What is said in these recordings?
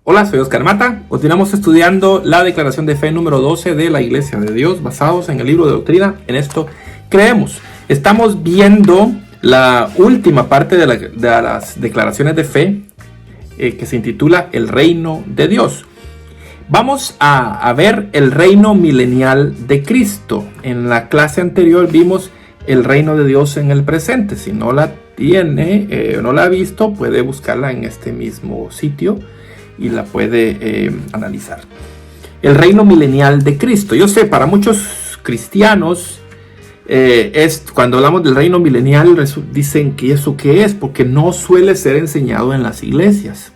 Hola, soy Oscar Mata. Continuamos estudiando la declaración de fe número 12 de la Iglesia de Dios, basados en el libro de doctrina. En esto creemos. Estamos viendo la última parte de las declaraciones de fe que se intitula El Reino de Dios. Vamos a ver el reino milenial de Cristo. En la clase anterior vimos el reino de Dios en el presente. Si no la tiene, no la ha visto, puede buscarla en este mismo sitio y la puede analizar. El reino milenial de Cristo. Yo sé, para muchos cristianos, cuando hablamos del reino milenial, dicen que eso qué es, porque no suele ser enseñado en las iglesias.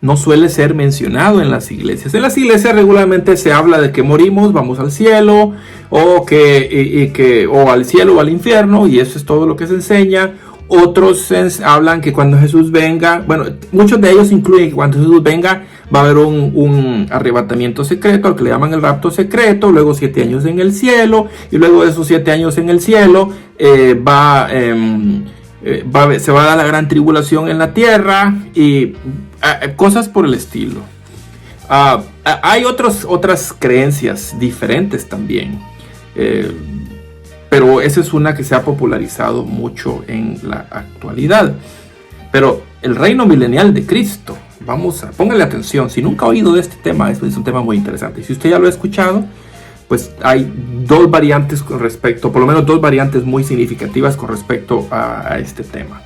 No suele ser mencionado en las iglesias. En las iglesias regularmente se habla de que morimos, vamos al cielo, o al cielo o al infierno, y eso es todo lo que se enseña. Otros hablan que cuando Jesús venga, bueno, muchos de ellos incluyen que cuando Jesús venga va a haber un arrebatamiento secreto, al que le llaman el rapto secreto, luego 7 años en el cielo, y luego de esos 7 años en el cielo se va a dar la gran tribulación en la tierra y cosas por el estilo. Hay otras creencias diferentes también, pero esa es una que se ha popularizado mucho en la actualidad. Pero el reino milenial de Cristo, póngale atención. Si nunca ha oído de este tema, es un tema muy interesante. Si usted ya lo ha escuchado, pues hay dos variantes con respecto, por lo menos dos variantes muy significativas con respecto a este tema.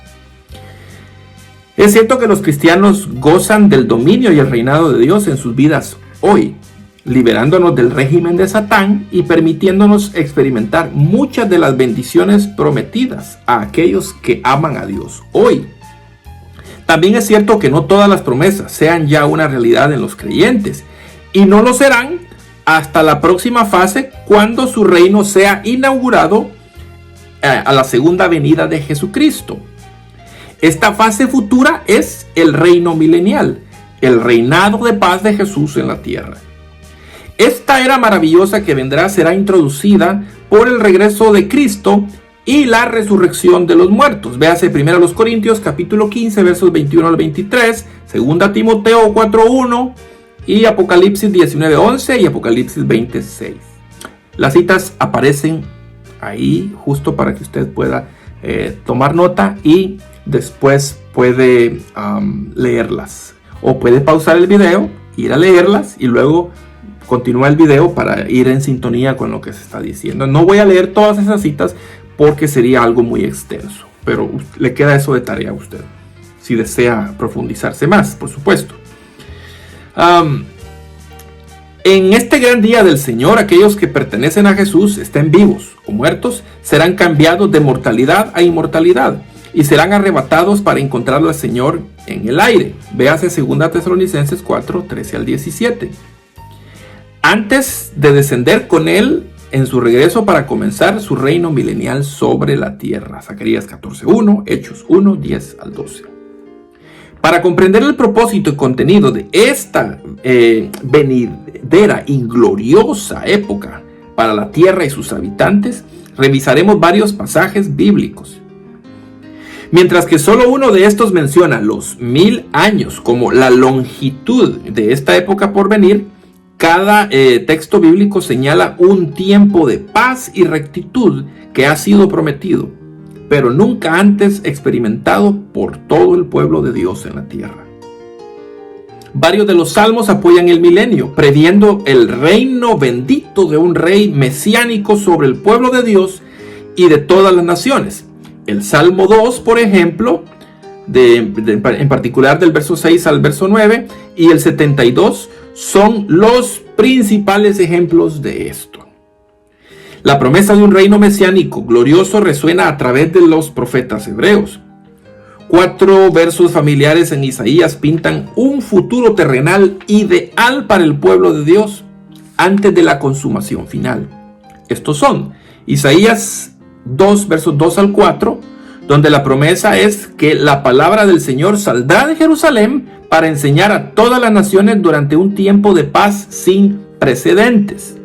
Es cierto que los cristianos gozan del dominio y el reinado de Dios en sus vidas hoy, liberándonos del régimen de Satán y permitiéndonos experimentar muchas de las bendiciones prometidas a aquellos que aman a Dios hoy. También es cierto que no todas las promesas sean ya una realidad en los creyentes, y no lo serán hasta la próxima fase, cuando su reino sea inaugurado a la segunda venida de Jesucristo. Esta fase futura es el reino milenial, el reinado de paz de Jesús en la tierra. Esta era maravillosa que vendrá será introducida por el regreso de Cristo y la resurrección de los muertos. Véase 1 Corintios capítulo 15 versos 21 al 23, 2 Timoteo 4:1 y Apocalipsis 19:11 y Apocalipsis 20:6. Las citas aparecen ahí justo para que usted pueda tomar nota y después puede leerlas. O puede pausar el video, ir a leerlas y luego continúa el video para ir en sintonía con lo que se está diciendo. No voy a leer todas esas citas porque sería algo muy extenso, pero le queda eso de tarea a usted, si desea profundizarse más, por supuesto. En este gran día del Señor, aquellos que pertenecen a Jesús, estén vivos o muertos, serán cambiados de mortalidad a inmortalidad y serán arrebatados para encontrarlo al Señor en el aire. Véase 2 Tesalonicenses 4, 13 al 17. Antes de descender con él en su regreso para comenzar su reino milenial sobre la tierra. Zacarías 14:1, Hechos 1, 10 al 12. Para comprender el propósito y contenido de esta venidera y gloriosa época para la tierra y sus habitantes, revisaremos varios pasajes bíblicos. Mientras que solo uno de estos menciona los 1000 años como la longitud de esta época por venir, cada texto bíblico señala un tiempo de paz y rectitud que ha sido prometido, pero nunca antes experimentado por todo el pueblo de Dios en la tierra. Varios de los salmos apoyan el milenio, previendo el reino bendito de un rey mesiánico sobre el pueblo de Dios y de todas las naciones. El Salmo 2, por ejemplo, en particular del verso 6 al verso 9, y el 72 son los principales ejemplos de esto. La promesa de un reino mesiánico glorioso resuena a través de los profetas hebreos. 4 versos familiares en Isaías pintan un futuro terrenal ideal para el pueblo de Dios antes de la consumación final. Estos son Isaías 2 versos 2 al 4, donde la promesa es que la palabra del Señor saldrá de Jerusalén para enseñar a todas las naciones durante un tiempo de paz sin precedentes.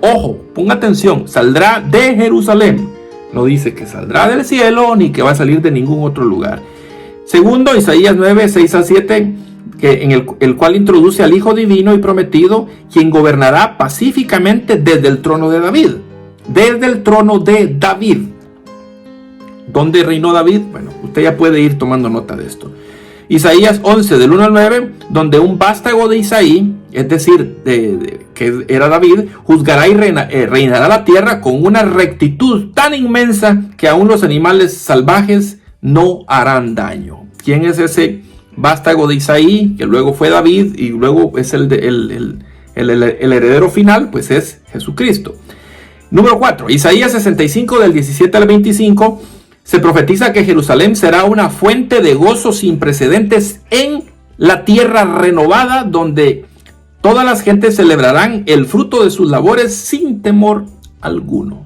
Ojo, ponga atención, saldrá de Jerusalén. No dice que saldrá del cielo ni que va a salir de ningún otro lugar. Segundo, Isaías 9, 6 a 7, el cual introduce al Hijo Divino y prometido, quien gobernará pacíficamente desde el trono de David. Desde el trono de David. ¿Dónde reinó David? Bueno, usted ya puede ir tomando nota de esto. Isaías 11, del 1 al 9, donde un vástago de Isaí, es decir, que era David, juzgará y reinará la tierra con una rectitud tan inmensa que aún los animales salvajes no harán daño. ¿Quién es ese vástago de Isaí, que luego fue David y luego es el heredero final? Pues es Jesucristo. Número 4, Isaías 65, del 17 al 25, se profetiza que Jerusalén será una fuente de gozo sin precedentes en la tierra renovada, donde todas las gentes celebrarán el fruto de sus labores sin temor alguno.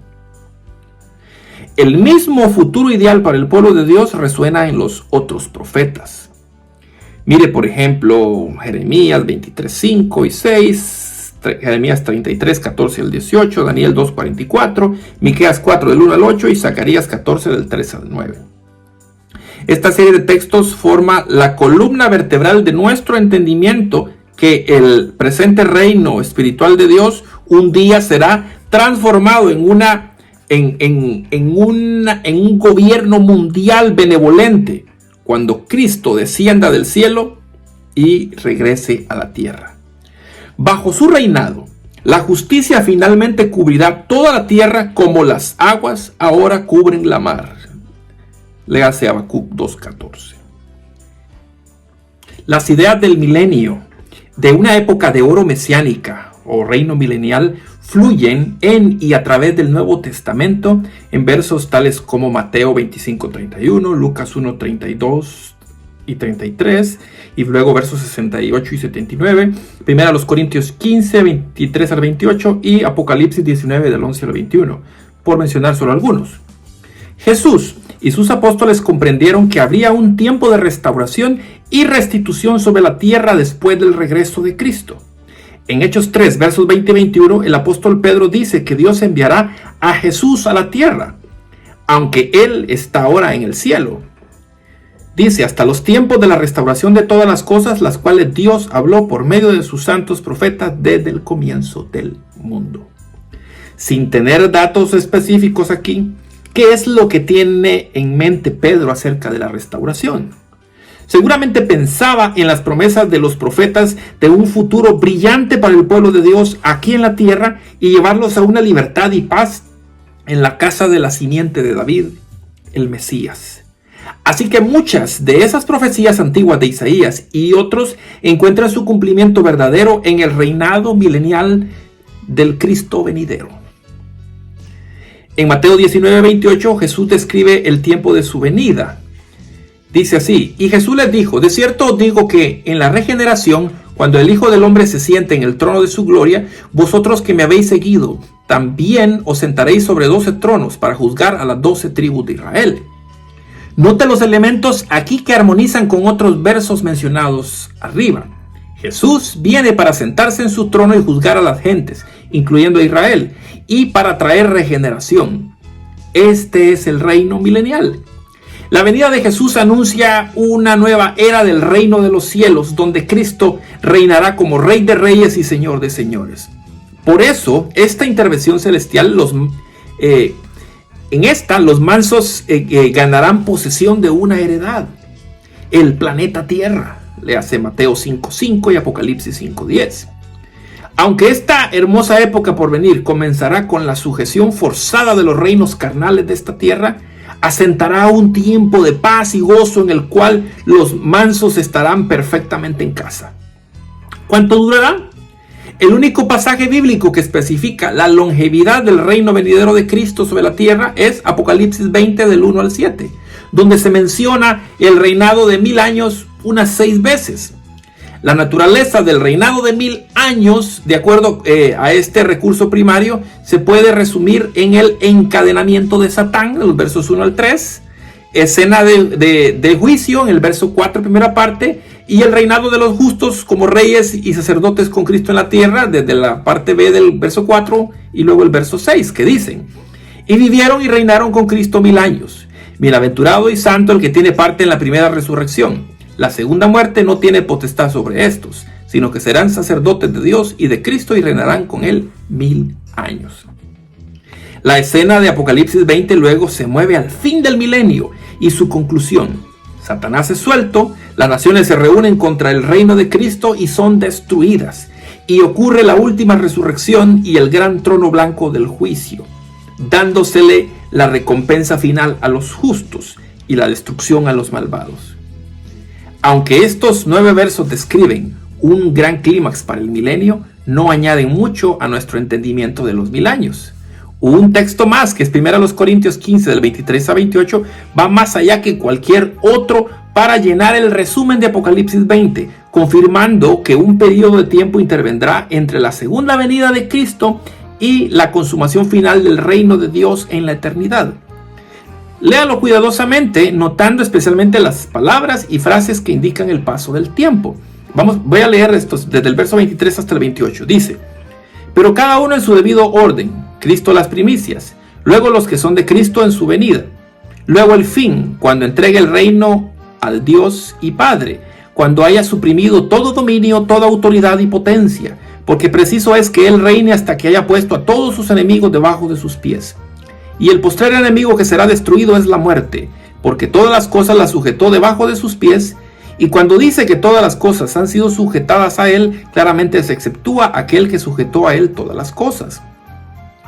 El mismo futuro ideal para el pueblo de Dios resuena en los otros profetas. Mire, por ejemplo, Jeremías 23, 5 y 6, Jeremías 33, 14 al 18, Daniel 2, 44, Miqueas 4, del 1 al 8 y Zacarías 14, del 3 al 9. Esta serie de textos forma la columna vertebral de nuestro entendimiento que el presente reino espiritual de Dios un día será transformado en un gobierno mundial benevolente cuando Cristo descienda del cielo y regrese a la tierra. Bajo su reinado, la justicia finalmente cubrirá toda la tierra como las aguas ahora cubren la mar. Léase Habacuc 2:14. Las ideas del milenio, de una época de oro mesiánica o reino milenial, fluyen en y a través del Nuevo Testamento en versos tales como Mateo 25:31, Lucas 1:32 y 33, y luego versos 68 y 79, primera a los Corintios 15, 23 al 28 y Apocalipsis 19 del 11 al 21, por mencionar solo algunos. Jesús y sus apóstoles comprendieron que habría un tiempo de restauración y restitución sobre la tierra después del regreso de Cristo. En Hechos 3, versos 20 y 21, el apóstol Pedro dice que Dios enviará a Jesús a la tierra, aunque Él está ahora en el cielo. Dice, hasta los tiempos de la restauración de todas las cosas, las cuales Dios habló por medio de sus santos profetas desde el comienzo del mundo. Sin tener datos específicos aquí, ¿qué es lo que tiene en mente Pedro acerca de la restauración? Seguramente pensaba en las promesas de los profetas de un futuro brillante para el pueblo de Dios aquí en la tierra y llevarlos a una libertad y paz en la casa de la simiente de David, el Mesías. Así que muchas de esas profecías antiguas de Isaías y otros encuentran su cumplimiento verdadero en el reinado milenial del Cristo venidero. En Mateo 19:28 Jesús describe el tiempo de su venida. Dice así, y Jesús les dijo, de cierto os digo que en la regeneración, cuando el Hijo del Hombre se siente en el trono de su gloria, vosotros que me habéis seguido, también os sentaréis sobre 12 tronos para juzgar a las 12 tribus de Israel. Note los elementos aquí que armonizan con otros versos mencionados arriba. Jesús viene para sentarse en su trono y juzgar a las gentes, incluyendo a Israel, y para traer regeneración. Este es el reino milenial. La venida de Jesús anuncia una nueva era del reino de los cielos, donde Cristo reinará como Rey de Reyes y Señor de Señores. Por eso, esta intervención celestial, los mansos ganarán posesión de una heredad, el planeta Tierra. Léase Mateo 5:5 y Apocalipsis 5:10. Aunque esta hermosa época por venir comenzará con la sujeción forzada de los reinos carnales de esta tierra, asentará un tiempo de paz y gozo en el cual los mansos estarán perfectamente en casa. ¿Cuánto durará? El único pasaje bíblico que especifica la longevidad del reino venidero de Cristo sobre la tierra es Apocalipsis 20 del 1 al 7, donde se menciona el reinado de 1000 años unas 6 veces. La naturaleza del reinado de 1000 años, de acuerdo a este recurso primario, se puede resumir en el encadenamiento de Satán, en los versos 1 al 3, escena de juicio en el verso 4, primera parte, y el reinado de los justos como reyes y sacerdotes con Cristo en la tierra, desde la parte B del verso 4 y luego el verso 6, que dicen, y vivieron y reinaron con Cristo 1000 años. Bienaventurado y santo el que tiene parte en la primera resurrección. La segunda muerte no tiene potestad sobre estos, sino que serán sacerdotes de Dios y de Cristo y reinarán con él 1000 años. La escena de Apocalipsis 20 luego se mueve al fin del milenio y su conclusión. Satanás es suelto, las naciones se reúnen contra el reino de Cristo y son destruidas. Y ocurre la última resurrección y el gran trono blanco del juicio, dándosele la recompensa final a los justos y la destrucción a los malvados. Aunque estos 9 versos describen un gran clímax para el milenio, no añaden mucho a nuestro entendimiento de los 1000 años. Un texto más, que es 1 Corintios 15 del 23 a 28, va más allá que cualquier otro para llenar el resumen de Apocalipsis 20, confirmando que un periodo de tiempo intervendrá entre la segunda venida de Cristo y la consumación final del reino de Dios en la eternidad. Léalo cuidadosamente, notando especialmente las palabras y frases que indican el paso del tiempo. Voy a leer estos desde el verso 23 hasta el 28. Dice: pero cada uno en su debido orden, Cristo las primicias, luego los que son de Cristo en su venida, luego el fin, cuando entregue el reino al Dios y Padre, cuando haya suprimido todo dominio, toda autoridad y potencia, porque preciso es que Él reine hasta que haya puesto a todos sus enemigos debajo de sus pies. Y el postrer enemigo que será destruido es la muerte, porque todas las cosas las sujetó debajo de sus pies. Y cuando dice que todas las cosas han sido sujetadas a Él, claramente se exceptúa aquel que sujetó a Él todas las cosas.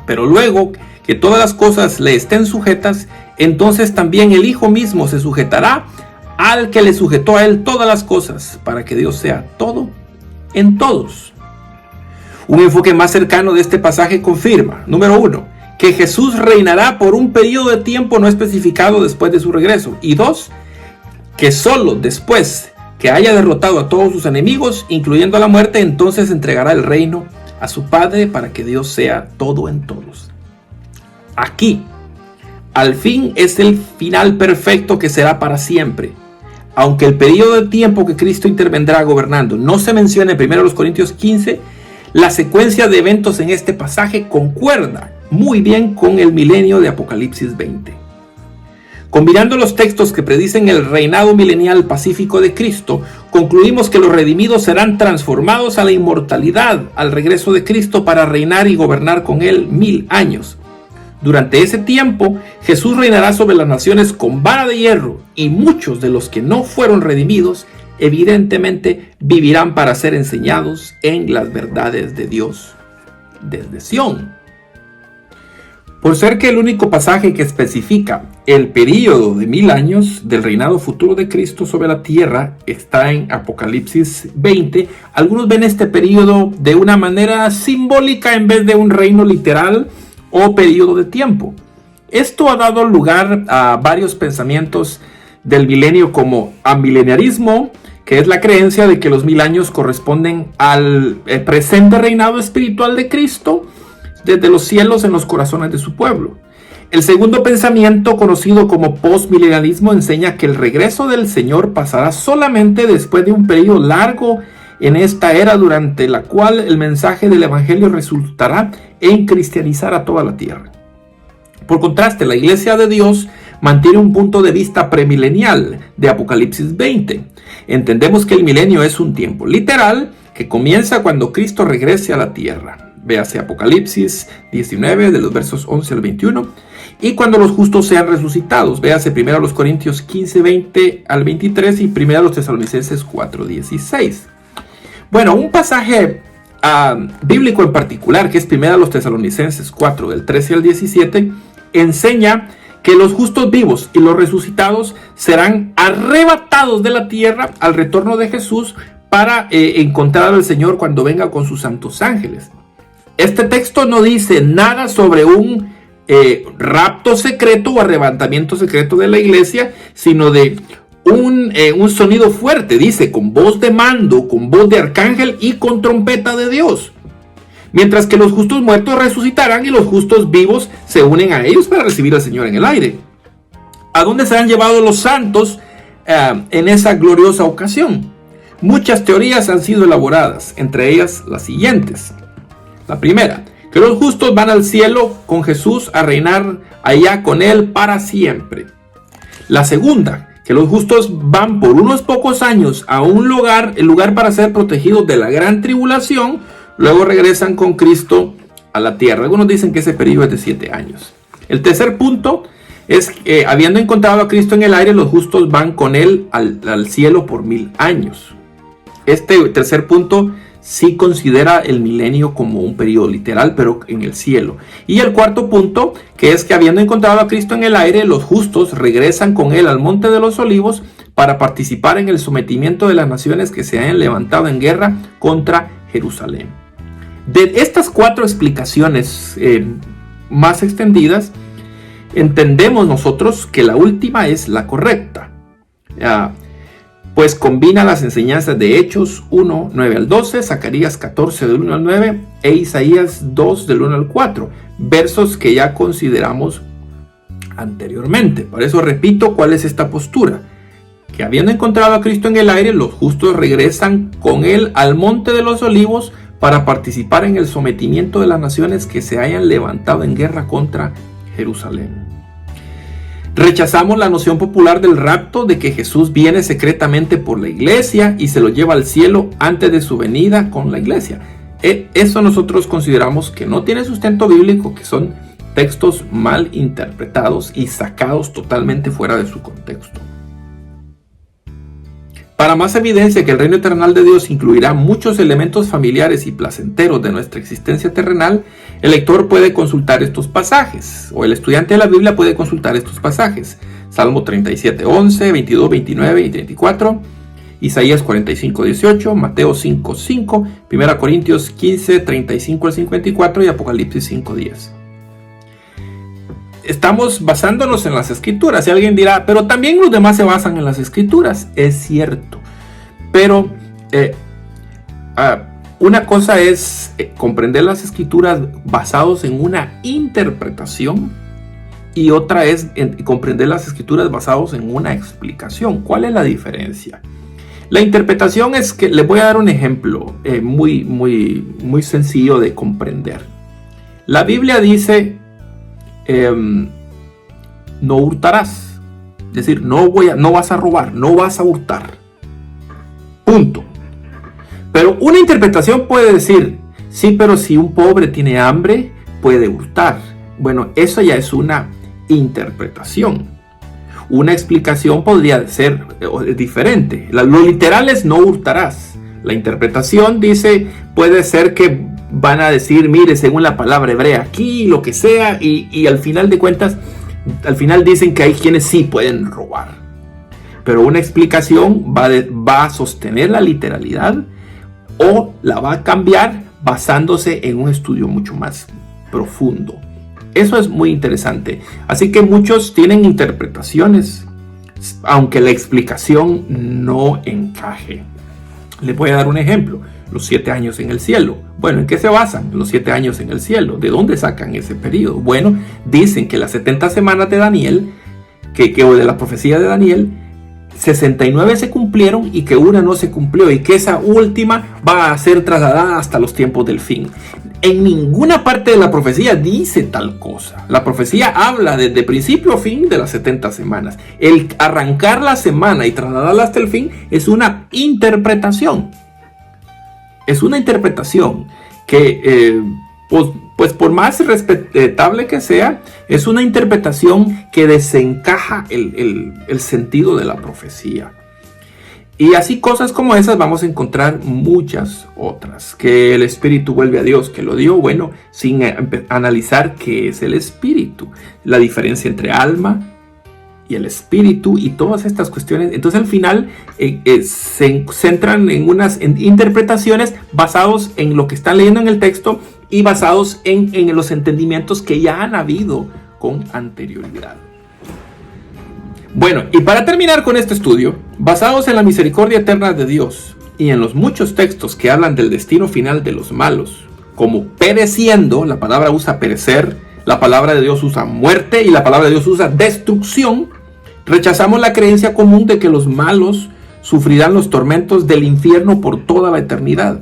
Pero luego que todas las cosas le estén sujetas, entonces también el Hijo mismo se sujetará al que le sujetó a Él todas las cosas, para que Dios sea todo en todos. Un enfoque más cercano de este pasaje confirma, número 1, que Jesús reinará por un periodo de tiempo no especificado después de su regreso. Y 2, que solo después que haya derrotado a todos sus enemigos, incluyendo a la muerte, entonces entregará el reino a su Padre para que Dios sea todo en todos. Aquí, al fin, es el final perfecto que será para siempre. Aunque el periodo de tiempo que Cristo intervendrá gobernando no se menciona en 1 Corintios 15, la secuencia de eventos en este pasaje concuerda muy bien con el milenio de Apocalipsis 20. Combinando los textos que predicen el reinado milenial pacífico de Cristo, concluimos que los redimidos serán transformados a la inmortalidad al regreso de Cristo para reinar y gobernar con Él 1000 años. Durante ese tiempo, Jesús reinará sobre las naciones con vara de hierro, y muchos de los que no fueron redimidos, evidentemente, vivirán para ser enseñados en las verdades de Dios desde Sión. Por ser que el único pasaje que especifica el período de 1000 años del reinado futuro de Cristo sobre la tierra está en Apocalipsis 20, algunos ven este período de una manera simbólica en vez de un reino literal o período de tiempo. Esto ha dado lugar a varios pensamientos del milenio, como amileniarismo, que es la creencia de que los 1000 años corresponden al presente reinado espiritual de Cristo desde los cielos en los corazones de su pueblo. El segundo pensamiento, conocido como postmilenialismo, enseña que el regreso del Señor pasará solamente después de un periodo largo en esta era, durante la cual el mensaje del evangelio resultará en cristianizar a toda la tierra. Por contraste, la Iglesia de Dios mantiene un punto de vista premilenial de Apocalipsis 20. Entendemos que el milenio es un tiempo literal que comienza cuando Cristo regrese a la tierra. Véase Apocalipsis 19, de los versos 11 al 21. Y cuando los justos sean resucitados. Véase 1 Corintios 15, 20 al 23 y 1 Tesalonicenses 4, 16. Bueno, un pasaje bíblico en particular, que es 1 Tesalonicenses 4, del 13 al 17, enseña que los justos vivos y los resucitados serán arrebatados de la tierra al retorno de Jesús para encontrar al Señor cuando venga con sus santos ángeles. Este texto no dice nada sobre un rapto secreto o arrebatamiento secreto de la iglesia, sino de un sonido fuerte. Dice, con voz de mando, con voz de arcángel y con trompeta de Dios. Mientras que los justos muertos resucitarán y los justos vivos se unen a ellos para recibir al Señor en el aire. ¿A dónde se han llevado los santos en esa gloriosa ocasión? Muchas teorías han sido elaboradas, entre ellas las siguientes. La primera, que los justos van al cielo con Jesús a reinar allá con Él para siempre. La segunda, que los justos van por unos pocos años a un lugar, el lugar para ser protegidos de la gran tribulación, luego regresan con Cristo a la tierra. Algunos dicen que ese periodo es de 7 años. El tercer punto es que habiendo encontrado a Cristo en el aire, los justos van con él al cielo por 1000 años. Este tercer punto sí considera el milenio como un periodo literal, pero en el cielo. Y el cuarto punto, que es que habiendo encontrado a Cristo en el aire, los justos regresan con él al monte de los olivos para participar en el sometimiento de las naciones que se hayan levantado en guerra contra Jerusalén. De estas 4 explicaciones más extendidas, entendemos nosotros que la última es la correcta. Pues combina las enseñanzas de Hechos 1, 9 al 12, Zacarías 14 del 1 al 9 e Isaías 2 del 1 al 4, versos que ya consideramos anteriormente. Por eso repito cuál es esta postura, que habiendo encontrado a Cristo en el aire, los justos regresan con él al monte de los olivos para participar en el sometimiento de las naciones que se hayan levantado en guerra contra Jerusalén. Rechazamos la noción popular del rapto, de que Jesús viene secretamente por la iglesia y se lo lleva al cielo antes de su venida con la iglesia. Eso nosotros consideramos que no tiene sustento bíblico, que son textos mal interpretados y sacados totalmente fuera de su contexto. Para más evidencia que el reino terrenal de Dios incluirá muchos elementos familiares y placenteros de nuestra existencia terrenal, el lector puede consultar estos pasajes, o el estudiante de la Biblia puede consultar estos pasajes. Salmo 37, 11, 22, 29 y 34, Isaías 45, 18, Mateo 5, 5, 1 Corintios 15, 35 al 54 y Apocalipsis 5, 10. Estamos basándonos en las escrituras. Y alguien dirá, pero también los demás se basan en las escrituras. Es cierto. Pero una cosa es comprender las escrituras basados en una interpretación. Y otra es comprender las escrituras basados en una explicación. ¿Cuál es la diferencia? La interpretación es que, les voy a dar un ejemplo muy sencillo de comprender. La Biblia dice, no hurtarás, es decir, no vas a robar, no vas a hurtar, punto. Pero una interpretación puede decir, sí, pero si un pobre tiene hambre, puede hurtar. Bueno, eso ya es una interpretación. Una explicación podría ser diferente. Lo literal es no hurtarás. La interpretación dice, puede ser que van a decir, mire, según la palabra hebrea aquí, lo que sea, y al final de cuentas, al final dicen que hay quienes sí pueden robar. Pero una explicación va a sostener la literalidad o la va a cambiar basándose en un estudio mucho más profundo. Eso es muy interesante. Así que muchos tienen interpretaciones, aunque la explicación no encaje. Les voy a dar un ejemplo. Los 7 años en el cielo. Bueno, ¿en qué se basan los 7 años en el cielo? ¿De dónde sacan ese periodo? Bueno, dicen que las 70 semanas de Daniel, o de la profecía de Daniel, 69 se cumplieron y que una no se cumplió y que esa última va a ser trasladada hasta los tiempos del fin. En ninguna parte de la profecía dice tal cosa. La profecía habla desde principio a fin de las 70 semanas. El arrancar la semana y trasladarla hasta el fin es una interpretación. Es una interpretación que, pues por más respetable que sea, es una interpretación que desencaja el sentido de la profecía. Y así cosas como esas vamos a encontrar muchas otras. Que el Espíritu vuelve a Dios, que lo dio, bueno, sin analizar qué es el Espíritu. La diferencia entre alma y el Espíritu y todas estas cuestiones. Entonces al final se centran en unas interpretaciones basados en lo que están leyendo en el texto y basados en los entendimientos que ya han habido con anterioridad. Bueno, y para terminar con este estudio, basados en la misericordia eterna de Dios y en los muchos textos que hablan del destino final de los malos, como pereciendo, la palabra usa perecer, la palabra de Dios usa muerte y la palabra de Dios usa destrucción, rechazamos la creencia común de que los malos sufrirán los tormentos del infierno por toda la eternidad.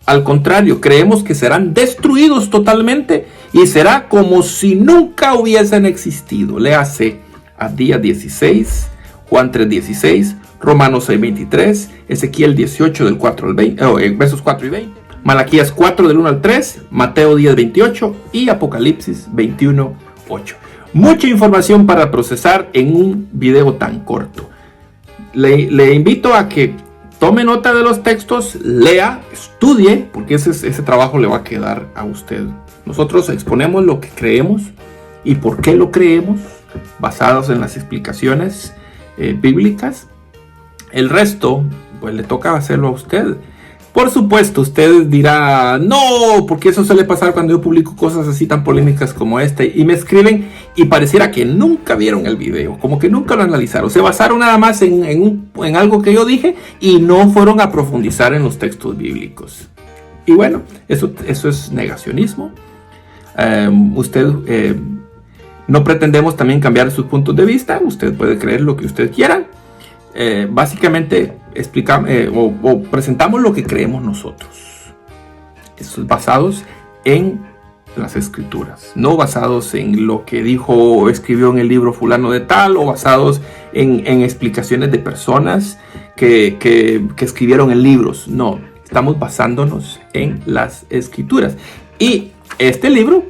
Al contrario, creemos que serán destruidos totalmente y será como si nunca hubiesen existido. Léase a día 16, Juan 3:16, Romanos 6:23, Ezequiel 18 del 4 al 20, versos 4 y 20, Malaquías 4 del 1 al 3, Mateo 10:28 y Apocalipsis 21:8. Mucha información para procesar en un video tan corto. Le invito a que tome nota de los textos, lea, estudie, porque ese trabajo le va a quedar a usted. Nosotros exponemos lo que creemos y por qué lo creemos, basados en las explicaciones bíblicas. El resto, pues le toca hacerlo a usted. Por supuesto, usted dirá, no, porque eso suele pasar cuando yo publico cosas así tan polémicas como esta, y me escriben y pareciera que nunca vieron el video, como que nunca lo analizaron, se basaron nada más en algo que yo dije y no fueron a profundizar en los textos bíblicos. Y bueno, eso es negacionismo. No pretendemos también cambiar sus puntos de vista, usted puede creer lo que usted quiera. Básicamente presentamos lo que creemos nosotros. Estos basados en las escrituras, no basados en lo que dijo o escribió en el libro fulano de tal, o basados en explicaciones de personas que escribieron en libros. No, estamos basándonos en las escrituras. Y este libro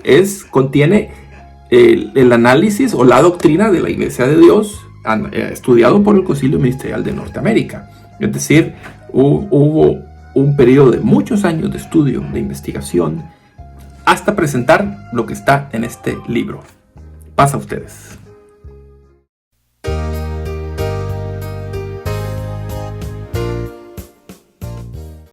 contiene el análisis o la doctrina de la Iglesia de Dios, estudiado por el Concilio Ministerial de Norteamérica. Es decir, hubo un periodo de muchos años de estudio, de investigación, hasta presentar lo que está en este libro. Pasa a ustedes.